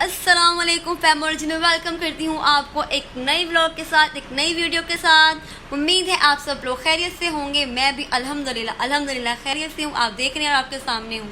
अस्सलाम वालेकुम फैमिली, मैं वेलकम करती हूँ आपको एक नई व्लॉग के साथ, एक नई वीडियो के साथ। उम्मीद है आप सब लोग खैरियत से होंगे। मैं भी अल्हम्दुलिल्लाह खैरियत से हूँ। आप देख रहे हैं और आपके सामने हूँ।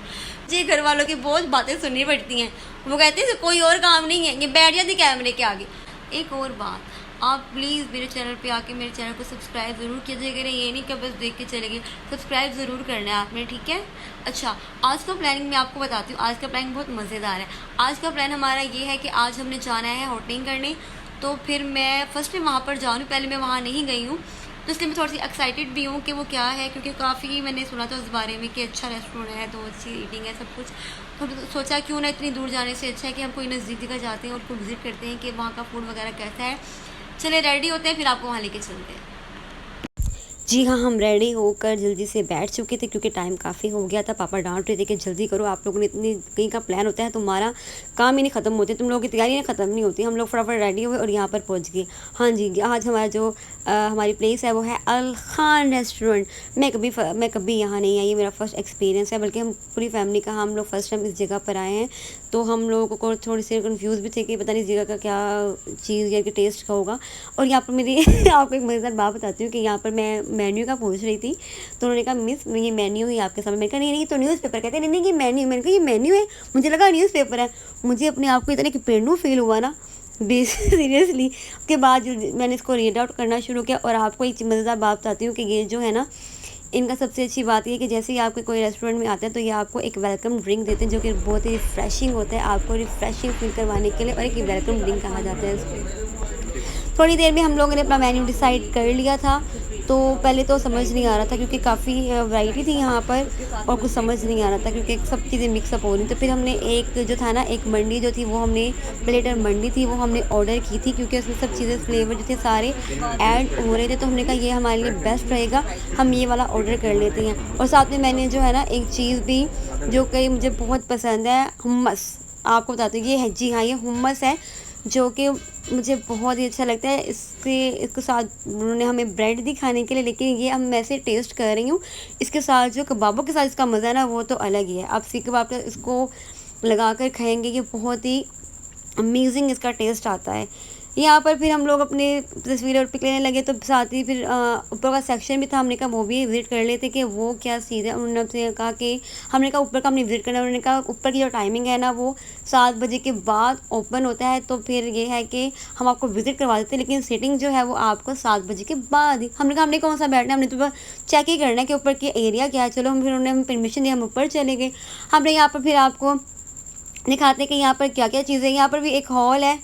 जी, घर वालों की बहुत बातें सुननी पड़ती हैं। वो कहते हैं कोई और काम नहीं है, ये बैठ जाती कैमरे के आगे। एक और बात, आप प्लीज़ मेरे चैनल पे आके मेरे चैनल को सब्सक्राइब ज़रूर कीजिए करें। ये नहीं कि बस देख के चले गए, सब्सक्राइब ज़रूर करना है आपने, ठीक है। अच्छा, आज का प्लानिंग मैं आपको बताती हूँ। आज का प्लान बहुत मज़ेदार है। आज का प्लान हमारा ये है कि आज हमने जाना है होटलिंग करने। तो फिर मैं फर्स्ट टाइम वहाँ पर जाऊँ, पहले मैं वहाँ नहीं गई हूँ, तो इसलिए मैं थोड़ी सी एक्साइटेड भी हूँ कि वो क्या है, क्योंकि काफ़ी मैंने सुना था उस बारे में कि अच्छा रेस्टोरेंट है, तो अच्छी ईटिंग है, सब कुछ। तो सोचा क्यों ना इतनी दूर जाने से अच्छा है कि हम कोई नज़दीक जगह जाते हैं और उसको विज़िट करते हैं कि वहाँ का फूड वगैरह कैसा है। चले रेडी होते हैं, फिर आपको वहाँ लेके चलते हैं। जी हाँ, हम रेडी होकर जल्दी से बैठ चुके थे क्योंकि टाइम काफ़ी हो गया था। पापा डांट रहे थे कि जल्दी करो, आप लोगों ने इतनी कहीं का प्लान होता है, तुम्हारा काम ही नहीं ख़त्म होते, तुम लोगों की तैयारियाँ ख़त्म नहीं होती। हम लोग फटाफट रेडी हुए और यहाँ पर पहुँच गए। हाँ जी, आज हमारा जो हमारी प्लेस है वो है अल खान रेस्टोरेंट। मैं कभी यहाँ नहीं आई, ये मेरा फर्स्ट एक्सपीरियंस है, बल्कि हम पूरी फैमिली का हम लोग फर्स्ट टाइम इस जगह पर आए हैं। तो हम लोगों को थोड़ी सी कन्फ्यूज़ भी थे कि पता नहीं इस जगह का क्या चीज़ या कि टेस्ट का होगा। और यहाँ पर मेरी आपको एक मज़ेदार बात बताती हूँ कि यहाँ पर मैं मेन्यू का पूछ रही थी, तो उन्होंने कहा मिस ये मेन्यू ही आपके सामने। मैंने कहा नहीं नहीं, तो न्यूज़पेपर। कहते नहीं नहीं ये मेन्यू। मैंने कहा ये मेन्यू है, मुझे लगा न्यूज़पेपर है। मुझे अपने आप को इतना कि पेंडू फील हुआ ना, बेस सीरियसली। उसके बाद मैंने इसको रीड आउट करना शुरू किया। और आपको एक मज़ेदार बात बताती हूँ कि ये जो है ना, इनका सबसे अच्छी बात ये है कि जैसे ही आपके कोई रेस्टोरेंट में आते हैं तो ये आपको एक वेलकम ड्रिंक देते हैं, जो कि बहुत ही रिफ़्रेशिंग होता है, आपको रिफ़्रेशिंग फील करवाने के लिए। और एक वेलकम ड्रिंक कहा जाता है इसको। थोड़ी देर में हम लोगों ने अपना मेन्यू डिसाइड कर लिया था। तो पहले तो समझ नहीं आ रहा था क्योंकि काफ़ी वैरायटी थी यहाँ पर, और कुछ समझ नहीं आ रहा था क्योंकि सब चीज़ें मिक्सअप हो रही। तो फिर हमने एक जो था ना, एक मंडी जो थी वो हमने प्लेटर मंडी थी वो हमने ऑर्डर की थी, क्योंकि उसमें सब चीज़ें फ्लेवर जो थे सारे ऐड हो रहे थे। तो हमने कहा ये हमारे लिए बेस्ट रहेगा, हम ये वाला ऑर्डर कर लेते हैं। और साथ में मैंने जो है ना एक चीज़ भी जो कि मुझे बहुत पसंद है, हुम्मस। आपको बताती हूँ, ये है, जी हाँ, ये हुम्मस है, जो कि मुझे बहुत ही अच्छा लगता है। इसके साथ उन्होंने हमें ब्रेड दी खाने के लिए, लेकिन ये अब मैं ऐसे टेस्ट कर रही हूँ, इसके साथ जो कबाबों के साथ इसका मज़ा है ना, वो तो अलग ही है। आप सीख कबाब का इसको लगा कर खाएँगे, ये बहुत ही अमेजिंग इसका टेस्ट आता है। यहाँ पर फिर हम लोग अपने तस्वीरें और पिक लेने लगे, तो साथ ही फिर ऊपर का सेक्शन भी था, हमने कहा वो भी विज़िट कर लेते कि वो क्या चीज़ है। उन्होंने हमसे कहा कि हमने कहा ऊपर का हमने विज़िट करना है। उन्होंने कहा ऊपर की जो टाइमिंग है ना वो 7 बजे के बाद ओपन होता है। तो फिर ये है कि हम आपको विज़िट करवा देते हैं, लेकिन सीटिंग जो है वो आपको 7 बजे के बाद ही। हमने कहा हमने कौन सा बैठना है, हमने तो बस चेक ही करना है कि ऊपर की एरिया क्या है। चलो, हम फिर उन्होंने हमें परमिशन दी, हम ऊपर चले गए। हमने यहाँ पर फिर आपको दिखाते हैं कि यहाँ पर क्या क्या चीज़ें। यहाँ पर भी एक हॉल है,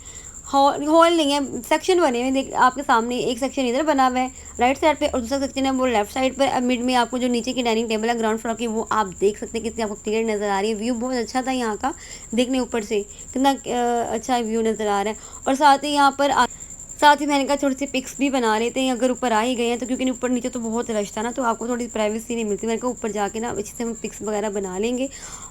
हॉल नहीं है, सेक्शन बने हुए देख आपके सामने। एक सेक्शन इधर बना हुआ है राइट साइड पे, और दूसरा सेक्शन है वो लेफ्ट साइड पर। अब मिड में आपको जो नीचे की डाइनिंग टेबल है ग्राउंड फ्लोर की, वो आप देख सकते हैं कितनी आपको क्लियर नज़र आ रही है। व्यू बहुत अच्छा था यहाँ का, देखने ऊपर से कितना अच्छा व्यू नज़र आ रहा है। और साथ ही मैंने कहा थोड़ी सी पिक्स भी बना लेते हैं अगर ऊपर आ ही गए हैं तो, क्योंकि ऊपर नीचे तो बहुत रश था ना, तो आपको थोड़ी प्राइवेसी नहीं मिलती। मैंने कहा ऊपर जाके ना अच्छे से हम पिक्स वगैरह बना लेंगे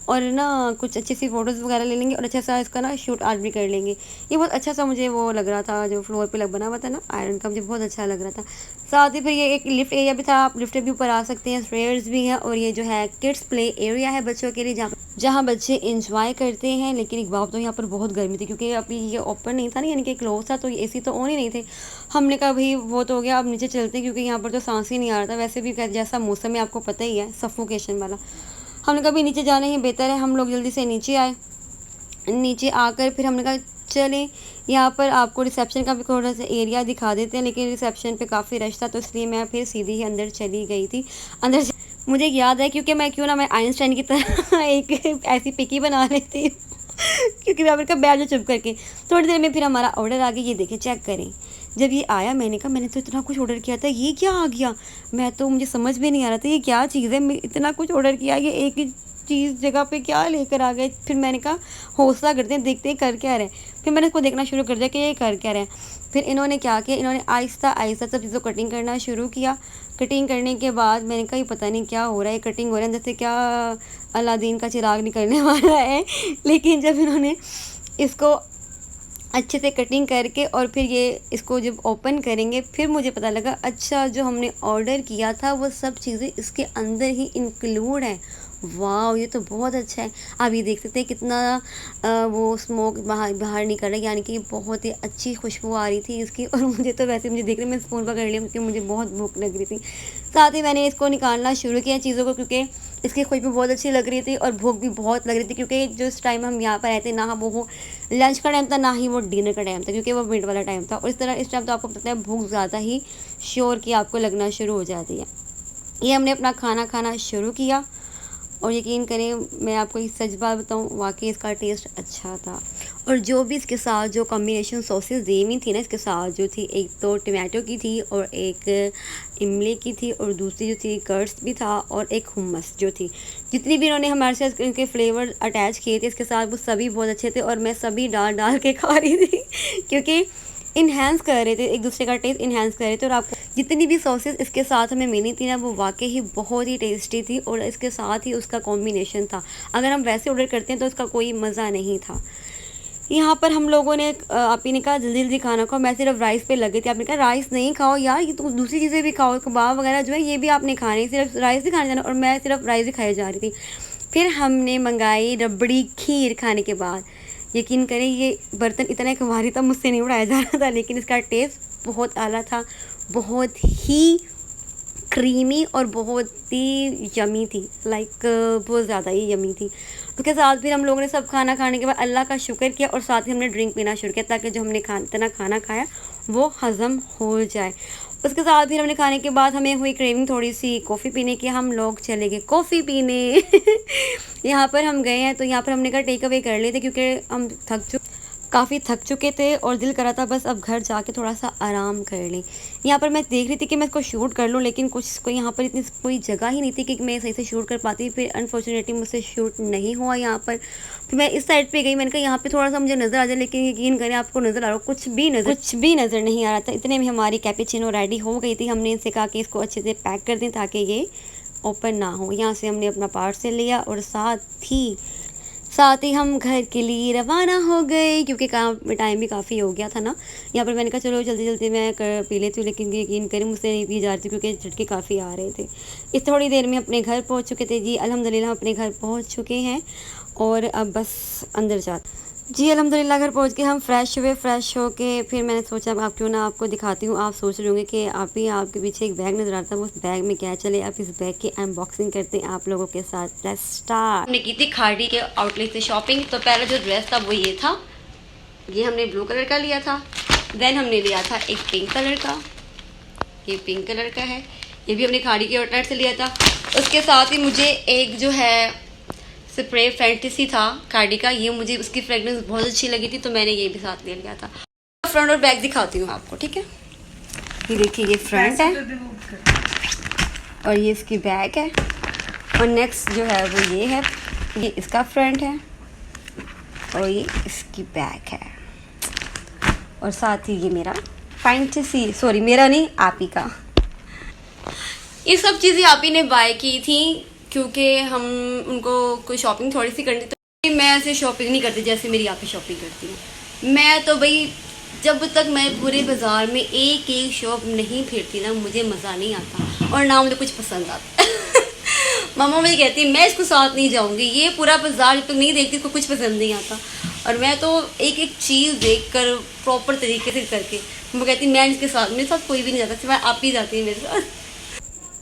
और ना कुछ अच्छी सी फ़ोटोज़ वगैरह ले लेंगे, और अच्छा सा इसका ना शूट आर्ट भी कर लेंगे। ये बहुत अच्छा सा मुझे वो लग रहा था, जो फ्लोर पे बना हुआ था ना आयरन का, मुझे बहुत अच्छा लग रहा था। साथ ही फिर ये एक लिफ्ट एरिया भी था, आप लिफ्ट भी ऊपर आ सकते हैं, स्टेयर्स भी हैं। और ये जो है किड्स प्ले एरिया है बच्चों के लिए, जहाँ बच्चे इंजॉय करते हैं। लेकिन एक बात तो यहाँ पर बहुत गर्मी थी, क्योंकि अभी ये ओपन नहीं था ना, यानी कि क्लोज था, तो ये एसी तो ऑन ही नहीं थे। हमने कहा भाई वो तो हो गया, अब नीचे चलते हैं, क्योंकि यहाँ पर तो सांस ही नहीं आ रहा था। वैसे भी जैसा मौसम है आपको पता ही है, सफोकेशन वाला। हमने कहा भाई नीचे जाना ही बेहतर है। हम लोग जल्दी से नीचे आए। नीचे आकर फिर हमने कहा चले यहाँ पर आपको रिसेप्शन का भी थोड़ा सा एरिया दिखा देते हैं, लेकिन रिसेप्शन पे काफ़ी रश था, तो इसलिए मैं फिर सीधी ही अंदर चली गई थी। मुझे याद है, क्योंकि मैं क्यों ना मैं आइंस्टाइन की तरह एक ऐसी पिक ही बना लेती हूँ क्योंकि मैं अपने का बैठ जाओ चुप करके। थोड़ी देर में फिर हमारा ऑर्डर आ गया, ये देखें, चेक करें। जब ये आया मैंने कहा मैंने तो इतना कुछ ऑर्डर किया था, ये क्या आ गया। मुझे समझ में नहीं आ रहा था ये क्या चीज़ है, मैं इतना कुछ ऑर्डर किया, ये एक ही चीज़ जगह पे क्या लेकर आ गए। फिर मैंने कहा हौसला करते हैं, देखते हैं कर क्या रहे। फिर मैंने इसको देखना शुरू कर दिया कि ये कर क्या रहे हैं। फिर इन्होंने क्या किया, इन्होंने आहिस्ता आहिस्ता सब चीज़ों को कटिंग करना शुरू किया। कटिंग करने के बाद मैंने कहा ये पता नहीं क्या हो रहा है, कटिंग हो रहा है जैसे क्या अलादीन का चिराग निकलने वाला है। लेकिन जब इन्होंने इसको अच्छे से कटिंग करके और फिर ये इसको जब ओपन करेंगे, फिर मुझे पता लगा अच्छा जो हमने ऑर्डर किया था वो सब चीज़ें इसके अंदर ही इंक्लूड हैं। वाह, ये तो बहुत अच्छा है। आप ये देख सकते हैं कितना वो स्मोक बाहर बाहर निकल रहा है, यानी कि बहुत ही अच्छी खुशबू आ रही थी इसकी। और मुझे तो वैसे मुझे देख रही, मैं फ़ोन पकड़ लिया क्योंकि मुझे बहुत भूख लग रही थी। साथ ही मैंने इसको निकालना शुरू किया चीज़ों को, क्योंकि इसकी खुशबू बहुत अच्छी लग रही थी और भूख भी बहुत लग रही थी, क्योंकि जो इस टाइम हम यहाँ पर आए थे ना वो लंच का टाइम था ना ही वो डिनर का टाइम था, क्योंकि वो मिड वाला टाइम था। और इस तरह इस टाइम तो आपको पता है भूख ज़्यादा ही श्योर की आपको लगना शुरू हो जाती है। ये हमने अपना खाना खाना शुरू किया और यकीन करें, मैं आपको एक सच बात बताऊं, वाकई इसका टेस्ट अच्छा था। और जो भी इसके साथ जो कॉम्बिनेशन सॉसेस दी हुई थी ना इसके साथ, जो थी एक तो टमाटो की थी और एक इमली की थी और दूसरी जो थी कर्ड्स भी था और एक हुम्मस जो थी। जितनी भी इन्होंने हमारे साथ इनके फ्लेवर अटैच किए थे इसके साथ, वो सभी बहुत अच्छे थे और मैं सभी डाल डाल के खा रही थी क्योंकि इन्हेंस कर रहे थे, एक दूसरे का टेस्ट इन्हेंस कर रहे थे। और आपको जितनी भी सॉसेस इसके साथ हमें मिली थी ना, वो वाकई ही बहुत ही टेस्टी थी और इसके साथ ही उसका कॉम्बिनेशन था। अगर हम वैसे ऑर्डर करते हैं तो उसका कोई मज़ा नहीं था। यहाँ पर हम लोगों ने आप ही ने कहा जल्दी जल्दी खाना खाओ, मैं सिर्फ राइस पे लगी थी। आपने कहा राइस नहीं खाओ यार, ये तो दूसरी चीज़ें भी खाओ, कबाब वगैरह जो है ये भी आपने खाने, सिर्फ राइस नहीं खाने जाना। और मैं सिर्फ राइस ही खाई जा रही थी। फिर हमने मंगाई रबड़ी खीर। खाने के बाद यकीन करें ये बर्तन इतना एक भारी था, मुझसे नहीं उड़ाया जा रहा था, लेकिन इसका टेस्ट बहुत आला था, बहुत ही क्रीमी और बहुत ही यमी थी, लाइक बहुत ज़्यादा ही यमी थी। उसके साथ फिर हम लोगों ने सब खाना खाने के बाद अल्लाह का शुक्र किया और साथ ही हमने ड्रिंक पीना शुरू किया ताकि जो हमने इतना खाना खाया वो हज़म हो जाए। उसके साथ फिर हमने खाने के बाद हमें हुई क्रेविंग थोड़ी सी कॉफ़ी पीने की, हम लोग चले गए कॉफ़ी पीने यहाँ पर हम गए हैं तो यहाँ पर हमने कहा टेक अवे कर लेते क्योंकि हम काफ़ी थक चुके थे और दिल करा था बस अब घर जाके थोड़ा सा आराम कर लें। यहाँ पर मैं देख रही थी कि मैं इसको शूट कर लूँ, लेकिन कुछ कोई यहाँ पर इतनी कोई जगह ही नहीं थी कि मैं सही से शूट कर पाती। फिर अनफॉर्चुनेटली मुझसे शूट नहीं हुआ यहाँ पर। फिर मैं इस साइड पे गई, मैंने कहा यहाँ पे थोड़ा सा मुझे नज़र आ जाए, लेकिन यकीन करें आपको नज़र आ रहा हो कुछ भी नज़र नहीं आ रहा था। इतने में हमारी कैपेचिनो रेडी हो गई थी। हमने इनसे कहा कि इसको अच्छे से पैक कर दें ताकि ये ओपन ना हो। यहाँ से हमने अपना पार्सल लिया और साथ ही हम घर के लिए रवाना हो गए क्योंकि टाइम भी काफ़ी हो गया था ना। यहाँ पर मैंने कहा चलो जल्दी जल्दी मैं पी लेती हूँ, लेकिन यकीन करें मुझसे नहीं पी जा रही थी क्योंकि झटके काफ़ी आ रहे थे। इस थोड़ी देर में अपने घर पहुँच चुके थे जी, अल्हम्दुलिल्लाह अपने घर पहुँच चुके हैं और अब बस अंदर जाते जी। अल्हम्दुलिल्लाह घर पहुँच के हम फ्रेश हुए। फ्रेश होके फिर मैंने सोचा अब क्यों ना आपको दिखाती हूँ। आप सोच रहे होंगे कि आपके पीछे एक बैग नज़र आता है, उस बैग में क्या चले। आप इस बैग की अनबॉक्सिंग करते हैं आप लोगों के साथ। Let's start. हमने की थी खाड़ी के आउटलेट से शॉपिंग। तो पहला जो ड्रेस था वो ये था, ये हमने ब्लू कलर का लिया था। देन हमने लिया था एक पिंक कलर का, ये पिंक कलर का है, ये भी हमने खाड़ी के आउटलेट से लिया था। उसके साथ ही मुझे एक जो है स्प्रे फैंटेसी था खाड़ी का, ये मुझे उसकी फ्रेगरेंस बहुत अच्छी लगी थी तो मैंने ये भी साथ ले लिया था। फ्रंट और बैक दिखाती हूँ आपको, ठीक है। ये देखिए ये फ्रंट है और ये इसकी बैक है और नेक्स्ट जो है वो ये है, ये इसका फ्रंट है और ये इसकी बैक है। और साथ ही ये मेरा फैंटेसी, सॉरी मेरा नहीं आप ही का। ये सब चीज़ें आप ही ने बाय की थी क्योंकि हम उनको कोई शॉपिंग थोड़ी सी करनी, तो मैं ऐसे शॉपिंग नहीं करती जैसे मेरी आप ही शॉपिंग करती हूँ। मैं तो भाई जब तक मैं पूरे बाज़ार में एक एक शॉप नहीं फिरती ना, मुझे मज़ा नहीं आता और ना मुझे कुछ पसंद आता मामा मुझे कहती है मैं इसको साथ नहीं जाऊँगी, ये पूरा बाज़ार जब तक नहीं देखती इसको कुछ पसंद नहीं आता। और मैं तो एक एक चीज़ देख कर प्रॉपर तरीके से करके वो कहती मैं इसके साथ, मेरे साथ कोई भी नहीं जाता, सिवाय आप ही जाती है मेरे साथ।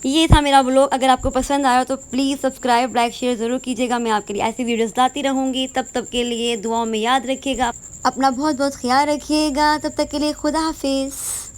ये था मेरा ब्लॉग। अगर आपको पसंद आया तो प्लीज़ सब्सक्राइब लाइक शेयर ज़रूर कीजिएगा। मैं आपके लिए ऐसी वीडियोस लाती रहूँगी। तब तक के लिए दुआओं में याद रखिएगा, अपना बहुत बहुत ख्याल रखिएगा। तब तक के लिए खुदा हाफिज़।